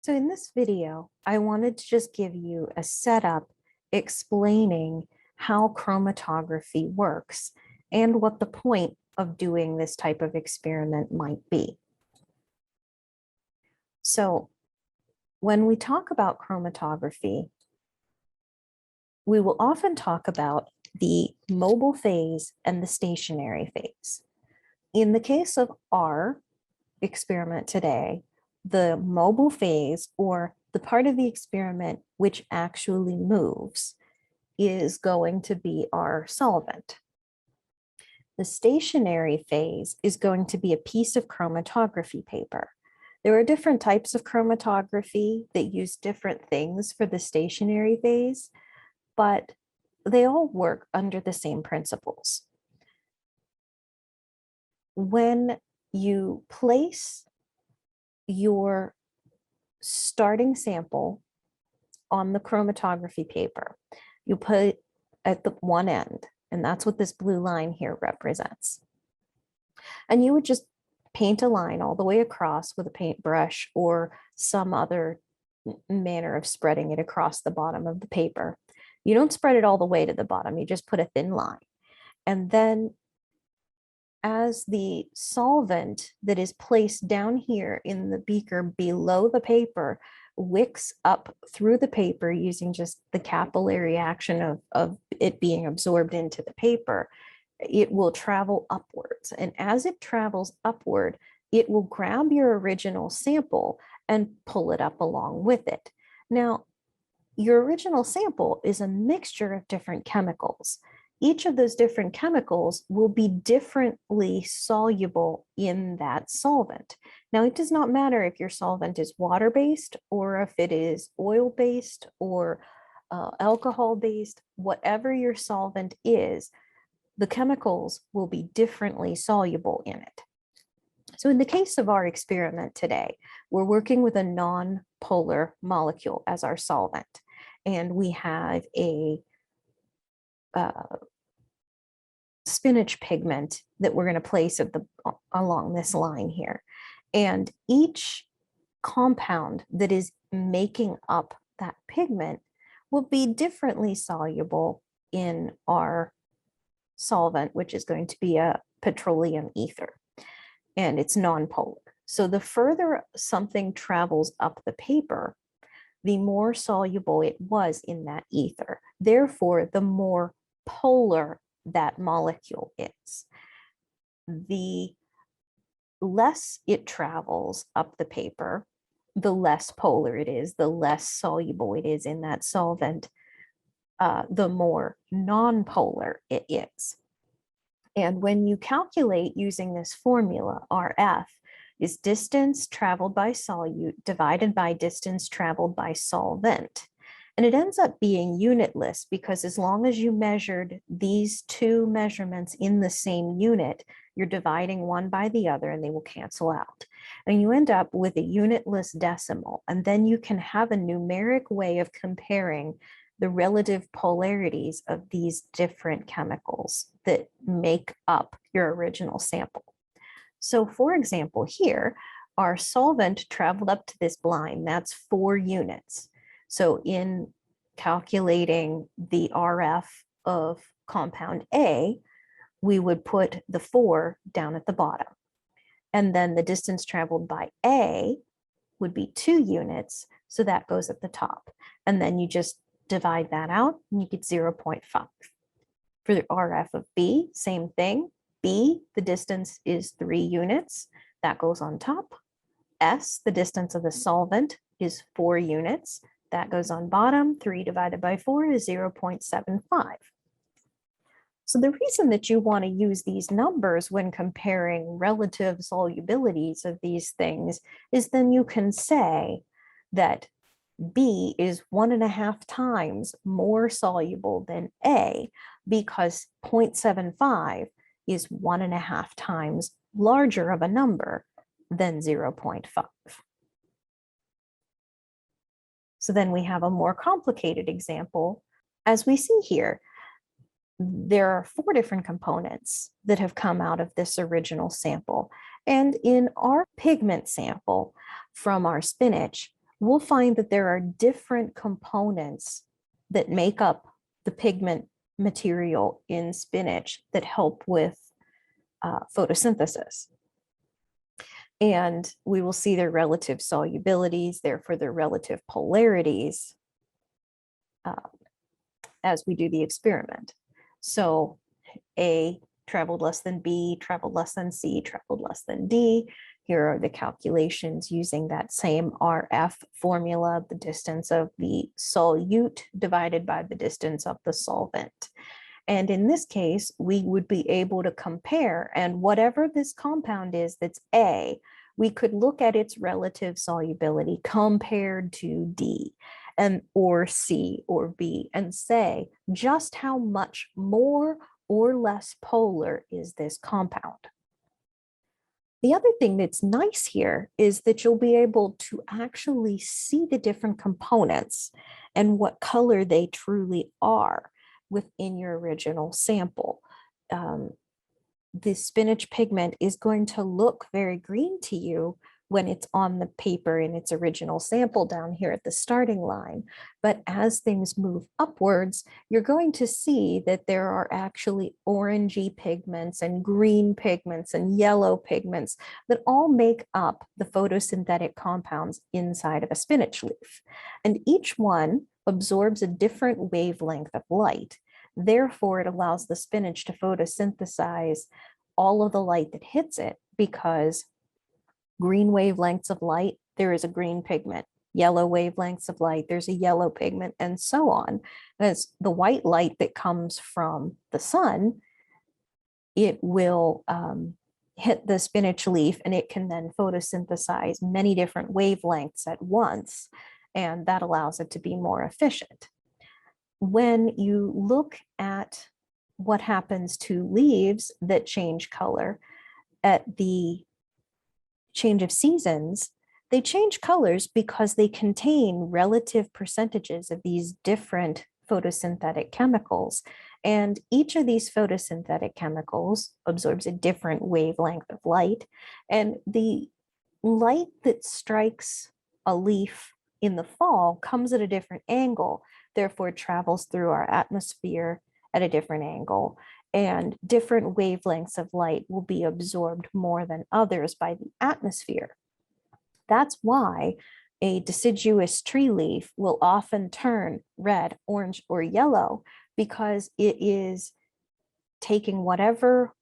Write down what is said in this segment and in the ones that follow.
So in this video, I wanted to just give you a setup explaining how chromatography works and what the point of doing this type of experiment might be. So when we talk about chromatography, we will often talk about the mobile phase and the stationary phase. In the case of our experiment today, the mobile phase, or the part of the experiment which actually moves, is going to be our solvent. The stationary phase is going to be a piece of chromatography paper. There are different types of chromatography that use different things for the stationary phase, but they all work under the same principles. When you place your starting sample on the chromatography paper, you put it at the one end, and that's what this blue line here represents. And you would just paint a line all the way across with a paintbrush or some other manner of spreading it across the bottom of the paper. You don't spread it all the way to the bottom, you just put a thin line. And then as the solvent that is placed down here in the beaker below the paper wicks up through the paper using just the capillary action of it being absorbed into the paper, it will travel upwards. And as it travels upward, it will grab your original sample and pull it up along with it. Now, your original sample is a mixture of different chemicals. Each of those different chemicals will be differently soluble in that solvent. Now, it does not matter if your solvent is water-based or if it is oil-based or alcohol-based. Whatever your solvent is, the chemicals will be differently soluble in it. So in the case of our experiment today, we're working with a non-polar molecule as our solvent, and we have a spinach pigment that we're going to place at along this line here. And each compound that is making up that pigment will be differently soluble in our solvent, which is going to be a petroleum ether, and it's non-polar. So the further something travels up the paper, the more soluble it was in that ether. Therefore, the more polar that molecule is. The less it travels up the paper, the less polar it is, the less soluble it is in that solvent, the more non-polar it is. And when you calculate using this formula, RF is distance traveled by solute divided by distance traveled by solvent. And it ends up being unitless because as long as you measured these two measurements in the same unit, you're dividing one by the other and they will cancel out. And you end up with a unitless decimal. And then you can have a numeric way of comparing the relative polarities of these different chemicals that make up your original sample. So for example, here, our solvent traveled up to this line, that's 4 units. So in calculating the RF of compound A, we would put the 4 down at the bottom. And then the distance traveled by A would be 2 units, so that goes at the top. And then you just divide that out and you get 0.5. For the RF of B, same thing. B, the distance is 3 units, that goes on top. S, the distance of the solvent is 4 units, that goes on bottom. 3 divided by 4 is 0.75. So the reason that you want to use these numbers when comparing relative solubilities of these things is then you can say that B is 1.5 times more soluble than A because 0.75 is 1.5 times larger of a number than 0.5. So then we have a more complicated example. As we see here, there are 4 different components that have come out of this original sample. And in our pigment sample from our spinach, we'll find that there are different components that make up the pigment material in spinach that help with photosynthesis. And we will see their relative solubilities, therefore their relative polarities as we do the experiment. So A traveled less than B, traveled less than C, traveled less than D. Here are the calculations using that same RF formula, the distance of the solute divided by the distance of the solvent. And in this case, we would be able to compare, and whatever this compound is that's A, we could look at its relative solubility compared to D and or C or B and say just how much more or less polar is this compound. The other thing that's nice here is that you'll be able to actually see the different components and what color they truly are within your original sample. The spinach pigment is going to look very green to you when it's on the paper in its original sample down here at the starting line. But as things move upwards, you're going to see that there are actually orangey pigments and green pigments and yellow pigments that all make up the photosynthetic compounds inside of a spinach leaf. And each one absorbs a different wavelength of light. Therefore, it allows the spinach to photosynthesize all of the light that hits it, because green wavelengths of light, there is a green pigment. Yellow wavelengths of light, there's a yellow pigment, and so on. As the white light that comes from the sun, it will hit the spinach leaf and it can then photosynthesize many different wavelengths at once, and that allows it to be more efficient. When you look at what happens to leaves that change color at the change of seasons, they change colors because they contain relative percentages of these different photosynthetic chemicals. And each of these photosynthetic chemicals absorbs a different wavelength of light. And the light that strikes a leaf in the fall comes at a different angle, therefore it travels through our atmosphere at a different angle, and different wavelengths of light will be absorbed more than others by the atmosphere. That's why a deciduous tree leaf will often turn red, orange, or yellow, because it is taking whatever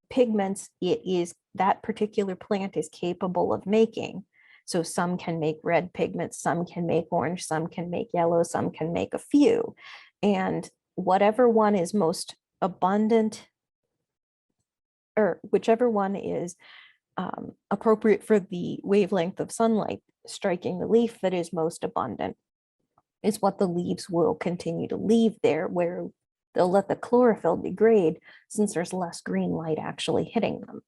pigments that particular plant is capable of making. So some can make red pigments, some can make orange, some can make yellow, some can make a few. And whatever one is most abundant, or whichever one is appropriate for the wavelength of sunlight striking the leaf that is most abundant, is what the leaves will continue to leave there, where they'll let the chlorophyll degrade since there's less green light actually hitting them.